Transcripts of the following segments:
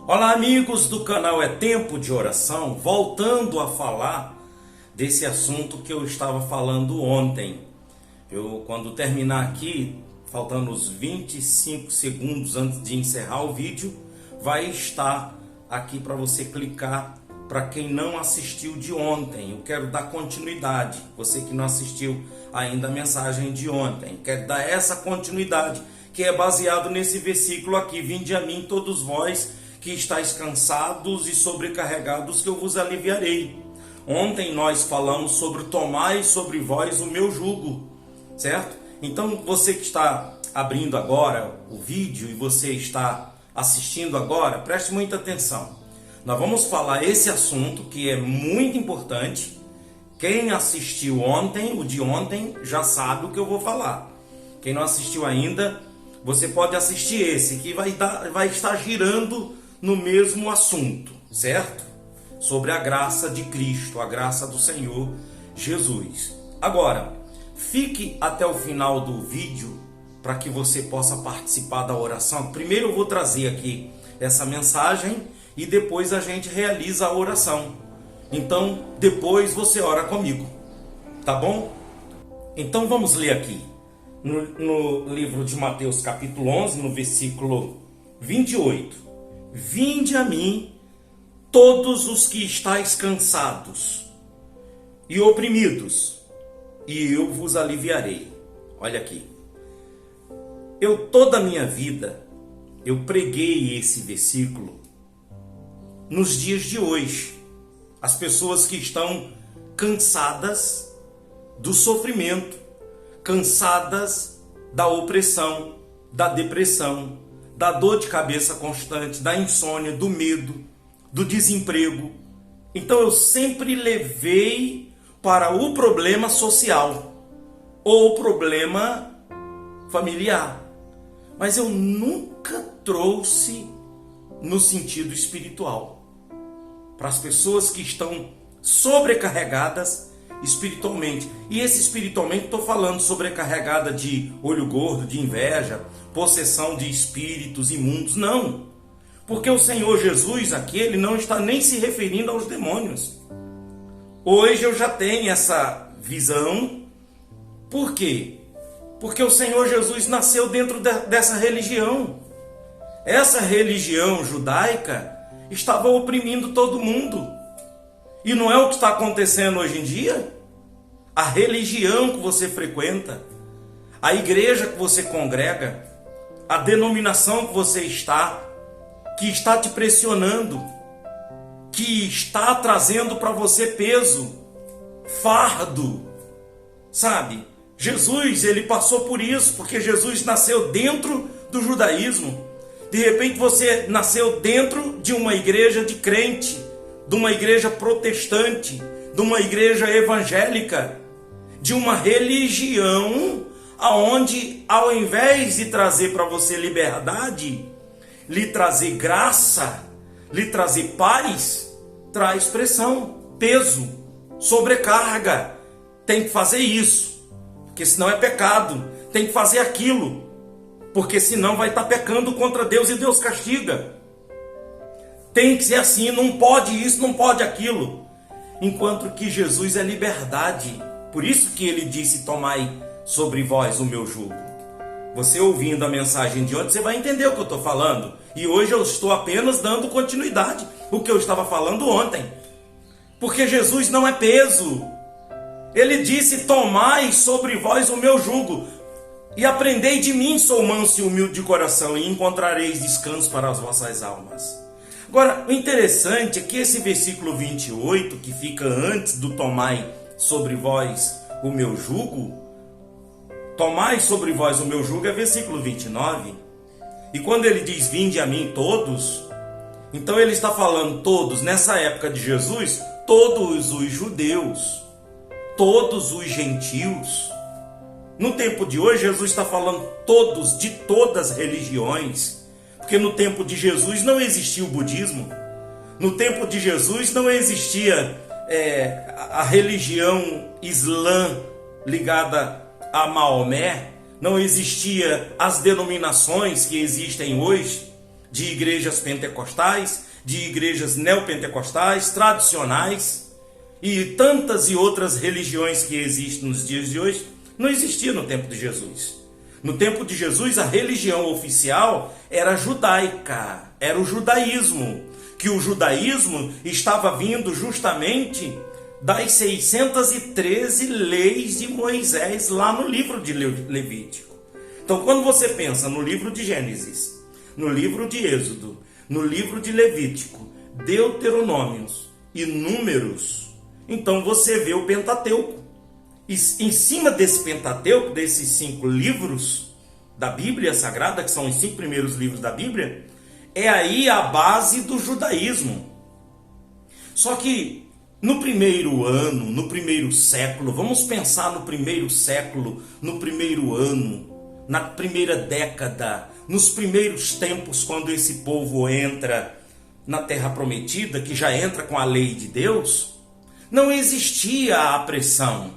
Olá, amigos do canal É Tempo de Oração, voltando a falar desse assunto que eu estava falando ontem. Quando terminar aqui, faltando uns 25 segundos antes de encerrar o vídeo, vai estar aqui para você clicar. Para quem não assistiu de ontem, eu quero dar continuidade. Você que não assistiu ainda a mensagem de ontem, quero dar essa continuidade, que é baseado nesse versículo aqui: vinde a mim todos vós que estáis cansados e sobrecarregados, que eu vos aliviarei. Ontem nós falamos sobre tomai sobre vós o meu jugo, certo? Então você que está abrindo agora o vídeo e você está assistindo agora, preste muita atenção. Nós vamos falar esse assunto que é muito importante. Quem assistiu ontem, o de ontem, já sabe o que eu vou falar. Quem não assistiu ainda, você pode assistir esse, que vai estar girando no mesmo assunto, certo? Sobre a graça de Cristo, a graça do Senhor Jesus. Agora, fique até o final do vídeo para que você possa participar da oração. Primeiro eu vou trazer aqui essa mensagem e depois a gente realiza a oração. Então, depois você ora comigo, tá bom? Então vamos ler aqui no livro de Mateus capítulo 11, no versículo 28. Vinde a mim todos os que estáis cansados e oprimidos, e eu vos aliviarei. Olha aqui. Toda a minha vida, eu preguei esse versículo nos dias de hoje. As pessoas que estão cansadas do sofrimento, cansadas da opressão, da depressão, da dor de cabeça constante, da insônia, do medo, do desemprego. Então eu sempre levei para o problema social ou o problema familiar, mas eu nunca trouxe no sentido espiritual, para as pessoas que estão sobrecarregadas espiritualmente. E esse espiritualmente, estou falando sobrecarregada de olho gordo, de inveja, possessão de espíritos imundos, não. Porque o Senhor Jesus aqui, ele não está nem se referindo aos demônios. Hoje eu já tenho essa visão. Por quê? Porque o Senhor Jesus nasceu dentro dessa religião. Essa religião judaica estava oprimindo todo mundo. E não é o que está acontecendo hoje em dia? A religião que você frequenta, a igreja que você congrega, a denominação que você está, que está te pressionando, que está trazendo para você peso, fardo, sabe? Jesus, ele passou por isso, porque Jesus nasceu dentro do judaísmo. De repente você nasceu dentro de uma igreja de crente, de uma igreja protestante, de uma igreja evangélica, de uma religião aonde, ao invés de trazer para você liberdade, lhe trazer graça, lhe trazer paz, traz pressão, peso, sobrecarga. Tem que fazer isso, porque senão é pecado. Tem que fazer aquilo, porque senão vai estar pecando contra Deus e Deus castiga. Tem que ser assim, não pode isso, não pode aquilo. Enquanto que Jesus é liberdade. Por isso que ele disse: tomai sobre vós o meu jugo. Você ouvindo a mensagem de ontem, você vai entender o que eu estou falando. E hoje eu estou apenas dando continuidade ao que eu estava falando ontem. Porque Jesus não é peso. Ele disse: tomai sobre vós o meu jugo. E aprendei de mim, sou manso e humilde de coração, e encontrareis descanso para as vossas almas. Agora, o interessante é que esse versículo 28, que fica antes do tomai sobre vós o meu jugo, tomai sobre vós o meu jugo é versículo 29. E quando ele diz vinde a mim todos, então ele está falando todos, nessa época de Jesus, todos os judeus, todos os gentios. No tempo de hoje, Jesus está falando todos, de todas as religiões, porque no tempo de Jesus não existia o budismo, no tempo de Jesus não existia a religião islã ligada a Maomé, não existia as denominações que existem hoje, de igrejas pentecostais, de igrejas neopentecostais, tradicionais, e tantas e outras religiões que existem nos dias de hoje, não existia no tempo de Jesus. No tempo de Jesus, a religião oficial era judaica, era o judaísmo, que o judaísmo estava vindo justamente das 613 leis de Moisés, lá no livro de Levítico. Então, quando você pensa no livro de Gênesis, no livro de Êxodo, no livro de Levítico, Deuteronômios e Números, então você vê o Pentateuco. E em cima desse Pentateuco, desses 5 livros da Bíblia Sagrada, que são os 5 primeiros livros da Bíblia, é aí a base do judaísmo. Só que no primeiro ano, no primeiro século, vamos pensar no primeiro século, no primeiro ano, na primeira década, nos primeiros tempos, quando esse povo entra na Terra Prometida, que já entra com a lei de Deus, não existia a pressão,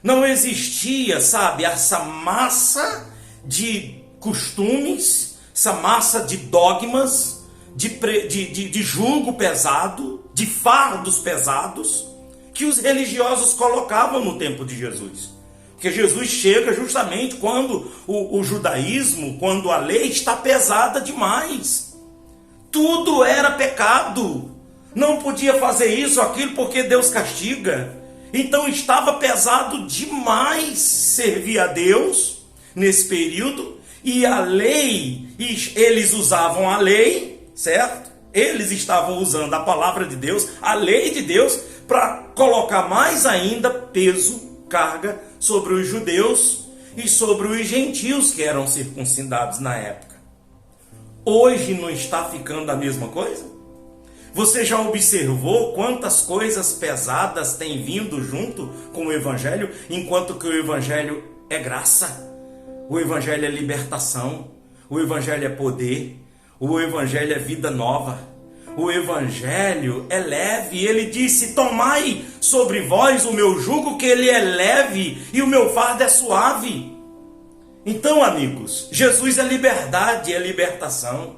não existia, sabe, essa massa de costumes, essa massa de dogmas, de jugo pesado, de fardos pesados, que os religiosos colocavam no tempo de Jesus. Porque Jesus chega justamente quando o judaísmo, quando a lei está pesada demais. Tudo era pecado. Não podia fazer isso, aquilo, porque Deus castiga. Então estava pesado demais servir a Deus nesse período. E a lei, eles usavam a lei, certo? Eles estavam usando a palavra de Deus, a lei de Deus, para colocar mais ainda peso, carga sobre os judeus e sobre os gentios que eram circuncidados na época. Hoje não está ficando a mesma coisa? Você já observou quantas coisas pesadas têm vindo junto com o Evangelho, enquanto que o Evangelho é graça, o Evangelho é libertação, o Evangelho é poder, o Evangelho é vida nova. O Evangelho é leve. Ele disse: tomai sobre vós o meu jugo, que ele é leve e o meu fardo é suave. Então, amigos, Jesus é liberdade, é libertação.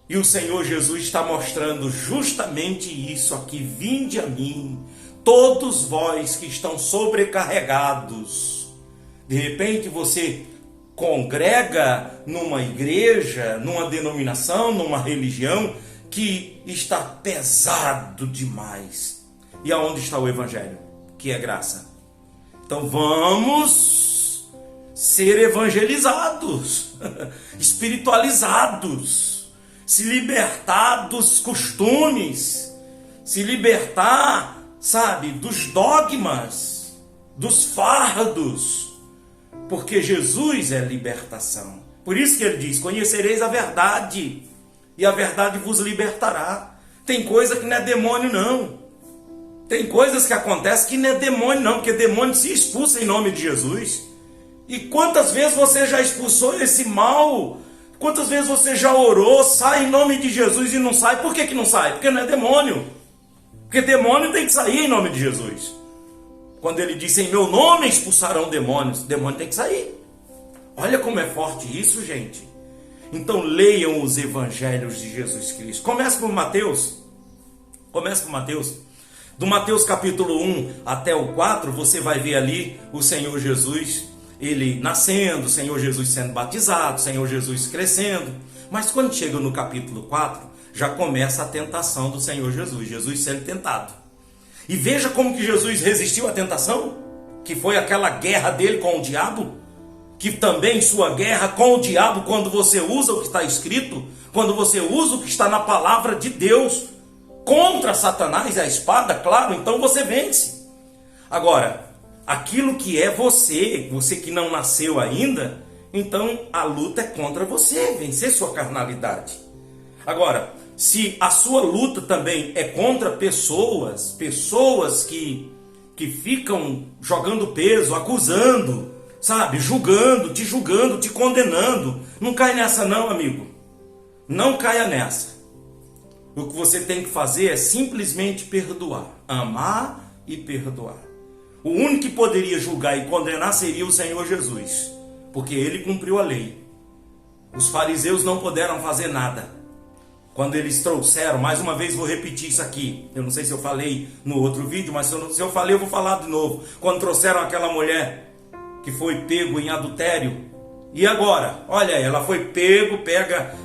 E o Senhor Jesus está mostrando justamente isso aqui. Vinde a mim, todos vós que estão sobrecarregados. De repente você congrega numa igreja, numa denominação, numa religião que está pesado demais. E aonde está o Evangelho? Que é graça. Então vamos ser evangelizados, espiritualizados, se libertar dos costumes, se libertar, sabe, dos dogmas, dos fardos, porque Jesus é libertação. Por isso que ele diz: conhecereis a verdade, e a verdade vos libertará. Tem coisa que não é demônio, não. Tem coisas que acontecem que não é demônio, não, porque demônio se expulsa em nome de Jesus. E quantas vezes você já expulsou esse mal? Quantas vezes você já orou, sai em nome de Jesus e não sai? Por que não sai? Porque não é demônio. Porque demônio tem que sair em nome de Jesus. Quando ele disse: em meu nome expulsarão demônios, demônio tem que sair. Olha como é forte isso, gente. Então leiam os evangelhos de Jesus Cristo. Comece por Mateus. Comece por Mateus. Do Mateus capítulo 1 até o 4, você vai ver ali o Senhor Jesus, ele nascendo, o Senhor Jesus sendo batizado, o Senhor Jesus crescendo. Mas quando chega no capítulo 4, já começa a tentação do Senhor Jesus, Jesus sendo tentado. E veja como que Jesus resistiu à tentação, que foi aquela guerra dele com o diabo, que também sua guerra com o diabo, quando você usa o que está escrito, quando você usa o que está na palavra de Deus, contra Satanás, a espada, claro, então você vence. Agora, aquilo que é você que não nasceu ainda, então a luta é contra você, vencer sua carnalidade. Agora, se a sua luta também é contra pessoas que ficam jogando peso, acusando, sabe, julgando, te condenando, não cai nessa não, amigo. Não caia nessa. O que você tem que fazer é simplesmente perdoar, amar e perdoar. O único que poderia julgar e condenar seria o Senhor Jesus, porque ele cumpriu a lei. Os fariseus não puderam fazer nada. Quando eles trouxeram, mais uma vez vou repetir isso aqui. Eu não sei se eu falei no outro vídeo, mas se eu falei, eu vou falar de novo. Quando trouxeram aquela mulher que foi pego em adultério. E agora? Olha, ela foi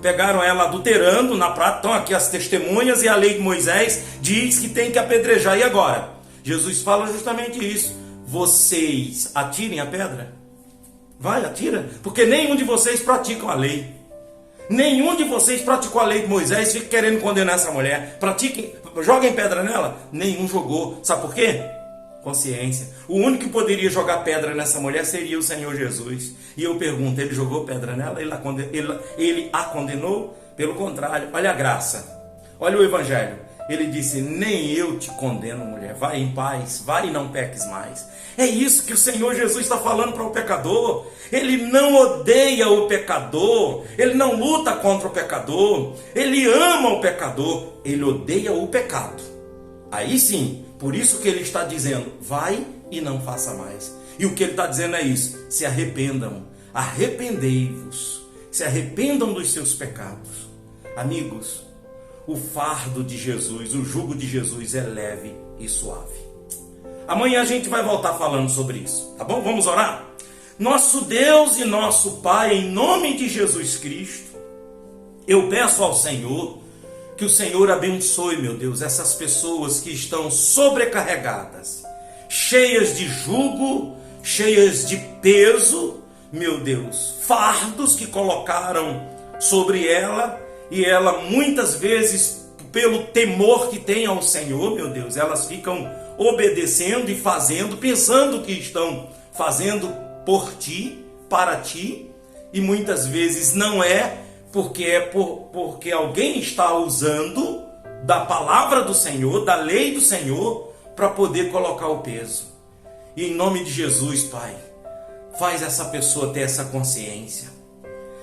pegaram ela adulterando na prática. Estão aqui as testemunhas e a lei de Moisés diz que tem que apedrejar. E agora? Jesus fala justamente isso. Vocês atirem a pedra? Vai, atira. Porque nenhum de vocês praticam a lei. Nenhum de vocês praticou a lei de Moisés, fica querendo condenar essa mulher. Joguem pedra nela. Nenhum jogou. Sabe por quê? Consciência. O único que poderia jogar pedra nessa mulher seria o Senhor Jesus. E eu pergunto, ele jogou pedra nela? Ele a condenou? Pelo contrário, olha a graça. Olha o evangelho. Ele disse, nem eu te condeno, mulher. Vai em paz, vai e não peques mais. É isso que o Senhor Jesus está falando para o pecador. Ele não odeia o pecador. Ele não luta contra o pecador. Ele ama o pecador. Ele odeia o pecado. Aí sim, por isso que ele está dizendo, vai e não faça mais. E o que ele está dizendo é isso, se arrependam, arrependei-vos, se arrependam dos seus pecados. Amigos, o fardo de Jesus, o jugo de Jesus é leve e suave. Amanhã a gente vai voltar falando sobre isso, tá bom? Vamos orar? Nosso Deus e nosso Pai, em nome de Jesus Cristo, eu peço ao Senhor que o Senhor abençoe, meu Deus, essas pessoas que estão sobrecarregadas, cheias de jugo, cheias de peso, meu Deus, fardos que colocaram sobre ela, e ela muitas vezes, pelo temor que tem ao Senhor, meu Deus, elas ficam obedecendo e fazendo, pensando que estão fazendo por ti, para ti, e muitas vezes não é, porque alguém está usando da palavra do Senhor, da lei do Senhor, para poder colocar o peso. E em nome de Jesus, Pai, faz essa pessoa ter essa consciência,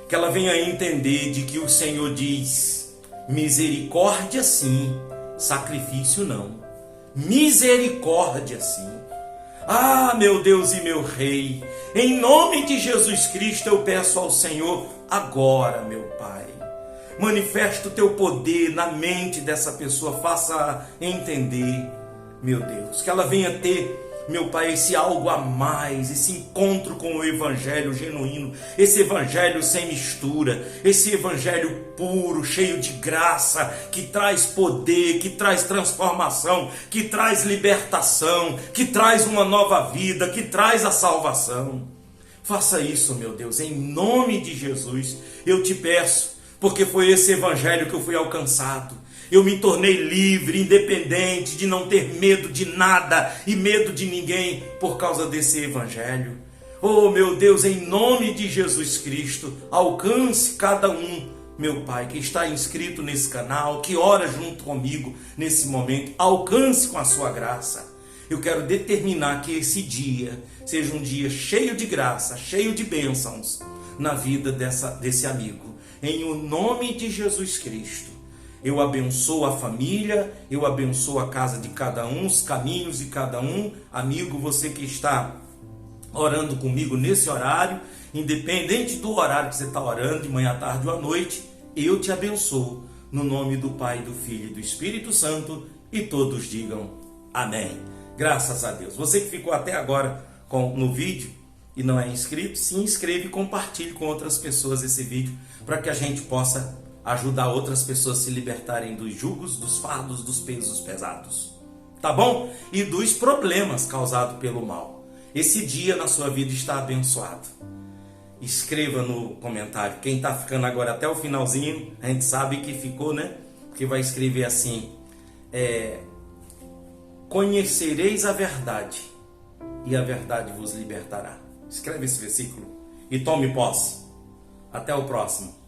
que ela venha entender de que o Senhor diz, misericórdia sim, sacrifício não. Misericórdia sim. Ah, meu Deus e meu Rei, em nome de Jesus Cristo eu peço ao Senhor agora, meu Pai, manifesta o teu poder na mente dessa pessoa, faça entender, meu Deus, que ela venha ter, meu Pai, esse algo a mais, esse encontro com o Evangelho genuíno, esse Evangelho sem mistura, esse Evangelho puro, cheio de graça, que traz poder, que traz transformação, que traz libertação, que traz uma nova vida, que traz a salvação. Faça isso, meu Deus, em nome de Jesus, eu te peço, porque foi esse Evangelho que eu fui alcançado. Eu me tornei livre, independente, de não ter medo de nada e medo de ninguém por causa desse Evangelho. Oh, meu Deus, em nome de Jesus Cristo, alcance cada um, meu Pai, que está inscrito nesse canal, que ora junto comigo nesse momento, alcance com a sua graça. Eu quero determinar que esse dia seja um dia cheio de graça, cheio de bênçãos na vida desse amigo. Em o nome de Jesus Cristo. Eu abençoo a família, eu abençoo a casa de cada um, os caminhos de cada um. Amigo, você que está orando comigo nesse horário, independente do horário que você está orando, de manhã, à tarde ou à noite, eu te abençoo. No nome do Pai, do Filho e do Espírito Santo, e todos digam amém. Graças a Deus. Você que ficou até agora no vídeo e não é inscrito, se inscreva e compartilhe com outras pessoas esse vídeo, para que a gente possa ajudar outras pessoas a se libertarem dos jugos, dos fardos, dos pesos pesados. Tá bom? E dos problemas causados pelo mal. Esse dia na sua vida está abençoado. Escreva no comentário. Quem está ficando agora até o finalzinho, a gente sabe que ficou, né? Porque vai escrever assim, conhecereis a verdade, e a verdade vos libertará. Escreve esse versículo e tome posse. Até o próximo.